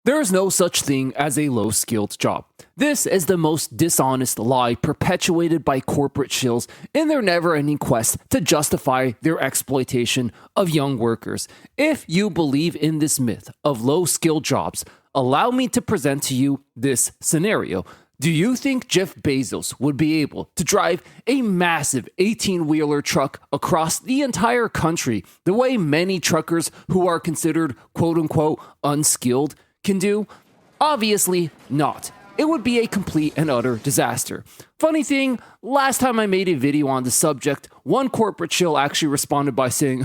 There is no such thing as a low-skilled job. This is the most dishonest lie perpetuated by corporate shills in their never-ending quest to justify their exploitation of young workers. If you believe in this myth of low-skilled jobs, allow me to present to you this scenario. Do you think Jeff Bezos would be able to drive a massive 18-wheeler truck across the entire country the way many truckers who are considered quote-unquote unskilled can do? Obviously not. It would be a complete and utter disaster. Funny thing, last time I made a video on the subject, one corporate shill actually responded by saying,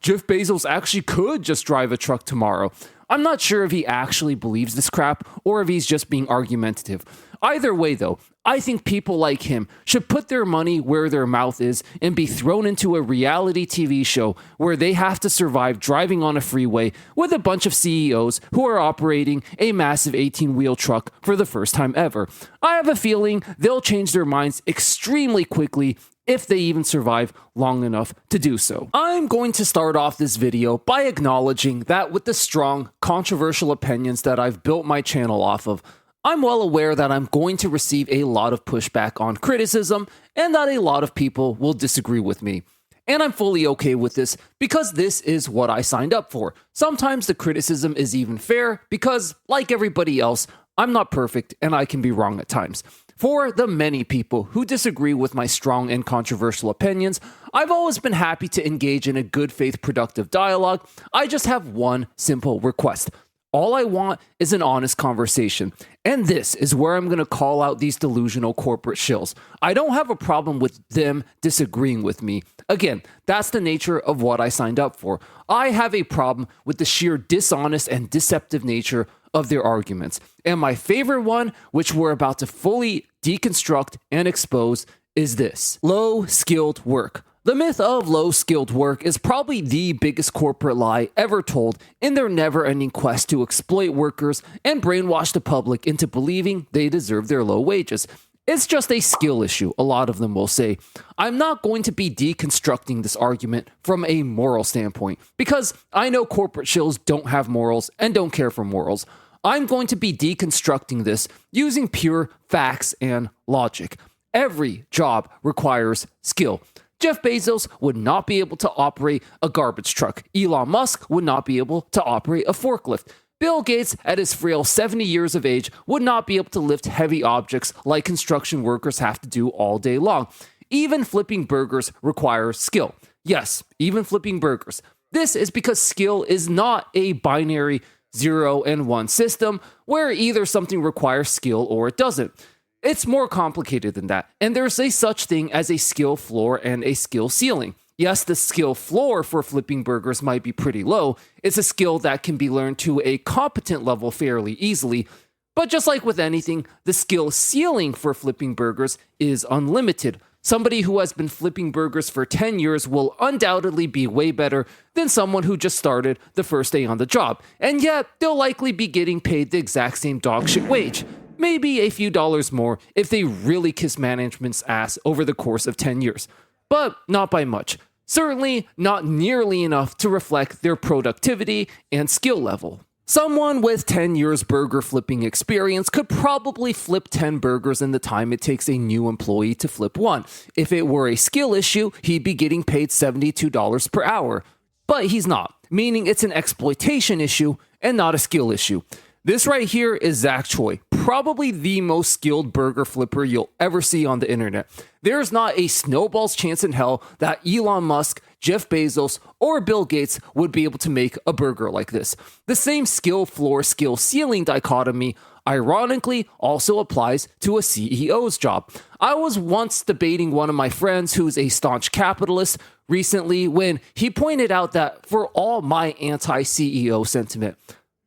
Jeff Bezos actually could just drive a truck tomorrow. I'm not sure if he actually believes this crap or if he's just being argumentative. Either way though, I think people like him should put their money where their mouth is and be thrown into a reality TV show where they have to survive driving on a freeway with a bunch of CEOs who are operating a massive 18-wheel truck for the first time ever. I have a feeling they'll change their minds extremely quickly if they even survive long enough to do so. I'm going to start off this video by acknowledging that with the strong, controversial opinions that I've built my channel off of, I'm well aware that I'm going to receive a lot of pushback on criticism and that a lot of people will disagree with me. And I'm fully okay with this because this is what I signed up for. Sometimes the criticism is even fair because, like everybody else, I'm not perfect and I can be wrong at times. For the many people who disagree with my strong and controversial opinions, I've always been happy to engage in a good faith productive dialogue. I just have one simple request. All I want is an honest conversation. And this is where I'm going to call out these delusional corporate shills. I don't have a problem with them disagreeing with me. Again, that's the nature of what I signed up for. I have a problem with the sheer dishonest and deceptive nature of their arguments. And my favorite one, which we're about to fully deconstruct and expose, is this: low-skilled work. The myth of low-skilled work is probably the biggest corporate lie ever told in their never-ending quest to exploit workers and brainwash the public into believing they deserve their low wages. It's just a skill issue, a lot of them will say. I'm not going to be deconstructing this argument from a moral standpoint, because I know corporate shills don't have morals and don't care for morals. I'm going to be deconstructing this using pure facts and logic. Every job requires skill. Jeff Bezos would not be able to operate a garbage truck. Elon Musk would not be able to operate a forklift. Bill Gates, at his frail 70 years of age, would not be able to lift heavy objects like construction workers have to do all day long. Even flipping burgers requires skill. Yes, even flipping burgers. This is because skill is not a binary 0 and 1 system where either something requires skill or it doesn't. It's more complicated than that, and there's a such thing as a skill floor and a skill ceiling. Yes, the skill floor for flipping burgers might be pretty low. It's a skill that can be learned to a competent level fairly easily, but just like with anything, the skill ceiling for flipping burgers is unlimited. Somebody who has been flipping burgers for 10 years will undoubtedly be way better than someone who just started the first day on the job, and yet they'll likely be getting paid the exact same dogshit wage. Maybe a few dollars more if they really kiss management's ass over the course of 10 years. But not by much. Certainly not nearly enough to reflect their productivity and skill level. Someone with 10 years burger flipping experience could probably flip 10 burgers in the time it takes a new employee to flip one. If it were a skill issue, he'd be getting paid $72 per hour. But he's not, meaning it's an exploitation issue and not a skill issue. This right here is Zach Choi, probably the most skilled burger flipper you'll ever see on the internet. There's not a snowball's chance in hell that Elon Musk, Jeff Bezos, or Bill Gates would be able to make a burger like this. The same skill floor, skill ceiling dichotomy ironically also applies to a CEO's job. I was once debating one of my friends who's a staunch capitalist recently when he pointed out that for all my anti-CEO sentiment,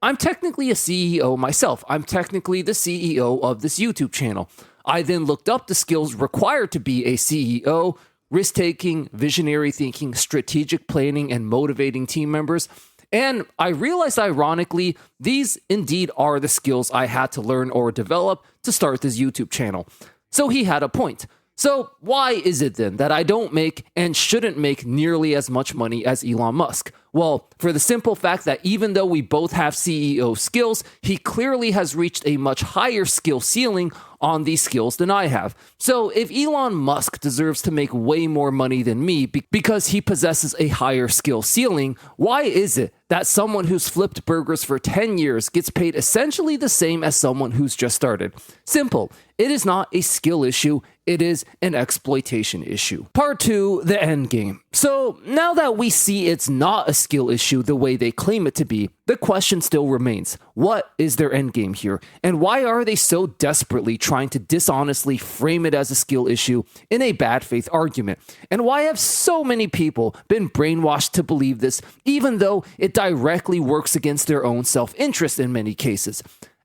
I'm technically a CEO myself. I'm technically the CEO of this YouTube channel. I then looked up the skills required to be a CEO: risk-taking, visionary thinking, strategic planning, and motivating team members. And I realized, ironically, these indeed are the skills I had to learn or develop to start this YouTube channel. So he had a point. So, why is it then that I don't make and shouldn't make nearly as much money as Elon Musk? Well, for the simple fact that even though we both have CEO skills, he clearly has reached a much higher skill ceiling on these skills than I have. So, if Elon Musk deserves to make way more money than me because he possesses a higher skill ceiling, why is it that someone who's flipped burgers for 10 years gets paid essentially the same as someone who's just started? Simple. It is not a skill issue, it is an exploitation issue. Part 2, the endgame. So now that we see it's not a skill issue the way they claim it to be, the question still remains, what is their endgame here? And why are they so desperately trying to dishonestly frame it as a skill issue in a bad faith argument? And why have so many people been brainwashed to believe this, even though it directly works against their own self-interest in many cases?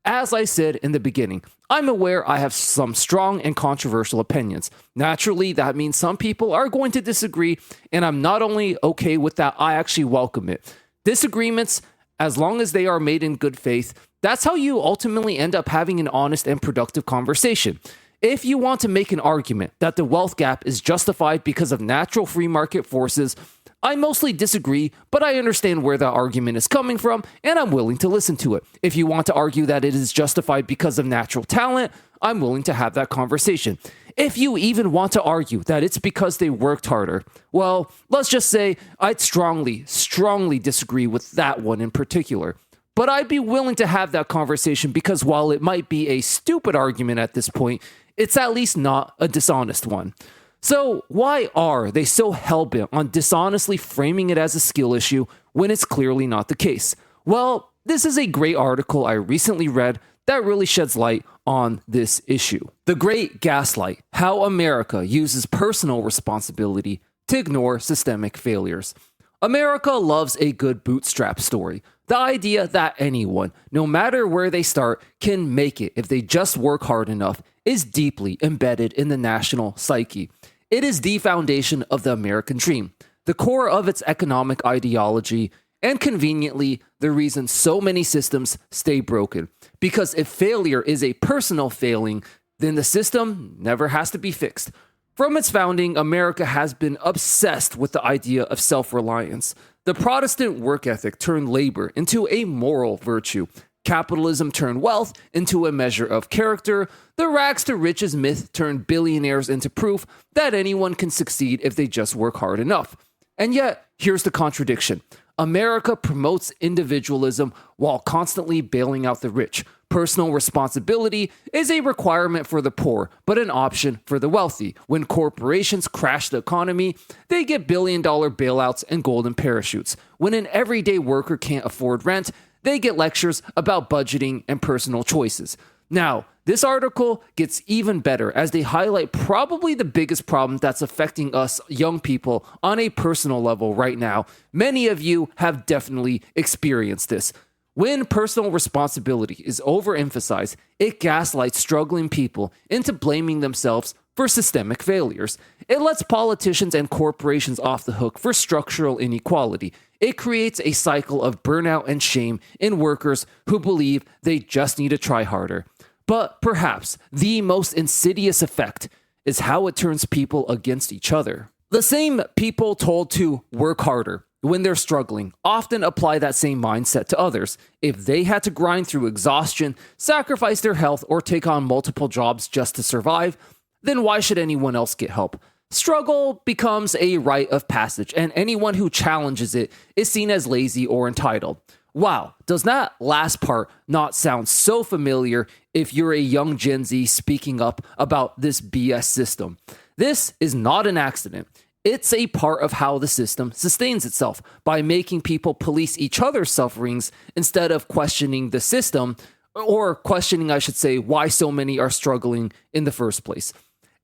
As I said in the beginning, I'm aware I have some strong and controversial opinions. Naturally, that means some people are going to disagree, and I'm not only okay with that, I actually welcome it. Disagreements, as long as they are made in good faith, that's how you ultimately end up having an honest and productive conversation. If you want to make an argument that the wealth gap is justified because of natural free market forces, I mostly disagree, but I understand where the argument is coming from, and I'm willing to listen to it. If you want to argue that it is justified because of natural talent, I'm willing to have that conversation. If you even want to argue that it's because they worked harder, well, let's just say I'd strongly disagree with that one in particular. But I'd be willing to have that conversation because while it might be a stupid argument at this point, it's at least not a dishonest one. So why are they so hellbent on dishonestly framing it as a skill issue when it's clearly not the case? Well, this is a great article I recently read that really sheds light on this issue. The Great Gaslight: How America Uses Personal Responsibility to Ignore Systemic Failures. America loves a good bootstrap story. The idea that anyone, no matter where they start, can make it if they just work hard enough is deeply embedded in the national psyche. It is the foundation of the American dream, the core of its economic ideology, and conveniently, the reason so many systems stay broken. Because if failure is a personal failing, then the system never has to be fixed. From its founding, America has been obsessed with the idea of self-reliance. The Protestant work ethic turned labor into a moral virtue. Capitalism turned wealth into a measure of character. The rags to riches myth turned billionaires into proof that anyone can succeed if they just work hard enough. And yet, here's the contradiction. America promotes individualism while constantly bailing out the rich. Personal responsibility is a requirement for the poor, but an option for the wealthy. When corporations crash the economy, they get billion-dollar bailouts and golden parachutes. When an everyday worker can't afford rent, they get lectures about budgeting and personal choices. Now, this article gets even better as they highlight probably the biggest problem that's affecting us young people on a personal level right now. Many of you have definitely experienced this. When personal responsibility is overemphasized, it gaslights struggling people into blaming themselves for systemic failures. It lets politicians and corporations off the hook for structural inequality. It creates a cycle of burnout and shame in workers who believe they just need to try harder. But perhaps the most insidious effect is how it turns people against each other. The same people told to work harder when they're struggling often apply that same mindset to others. If they had to grind through exhaustion, sacrifice their health, or take on multiple jobs just to survive, then why should anyone else get help? Struggle becomes a rite of passage, and anyone who challenges it is seen as lazy or entitled. Wow, does that last part not sound so familiar if you're a young Gen Z speaking up about this BS system? This is not an accident. It's a part of how the system sustains itself by making people police each other's sufferings instead of questioning the system, or questioning, I should say, why so many are struggling in the first place.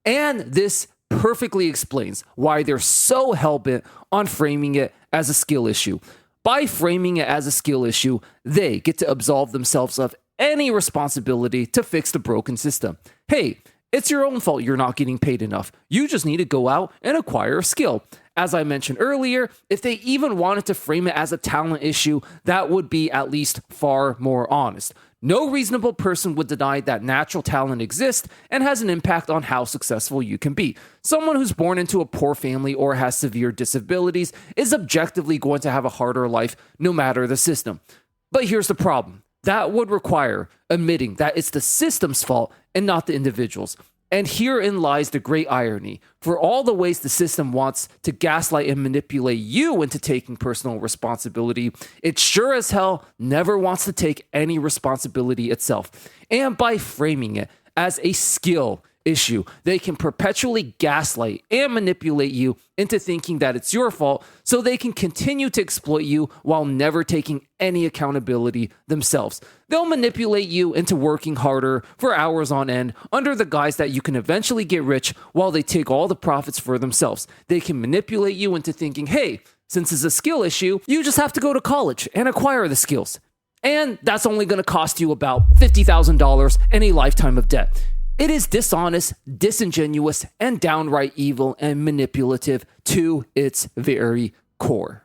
And this perfectly explains why they're so hell-bent on framing it as a skill issue. By framing it as a skill issue, they get to absolve themselves of any responsibility to fix the broken system. Hey, it's your own fault you're not getting paid enough. You just need to go out and acquire a skill. As I mentioned earlier, if they even wanted to frame it as a talent issue, that would be at least far more honest. No reasonable person would deny that natural talent exists and has an impact on how successful you can be. Someone who's born into a poor family or has severe disabilities is objectively going to have a harder life no matter the system. But here's the problem. That would require admitting that it's the system's fault and not the individual's. And herein lies the great irony. For all the ways the system wants to gaslight and manipulate you into taking personal responsibility, it sure as hell never wants to take any responsibility itself. And by framing it as a skill issue, they can perpetually gaslight and manipulate you into thinking that it's your fault so they can continue to exploit you while never taking any accountability themselves. They'll manipulate you into working harder for hours on end under the guise that you can eventually get rich while they take all the profits for themselves. They can manipulate you into thinking, hey, since it's a skill issue, you just have to go to college and acquire the skills. And that's only going to cost you about $50,000 and a lifetime of debt. It is dishonest, disingenuous, and downright evil and manipulative to its very core.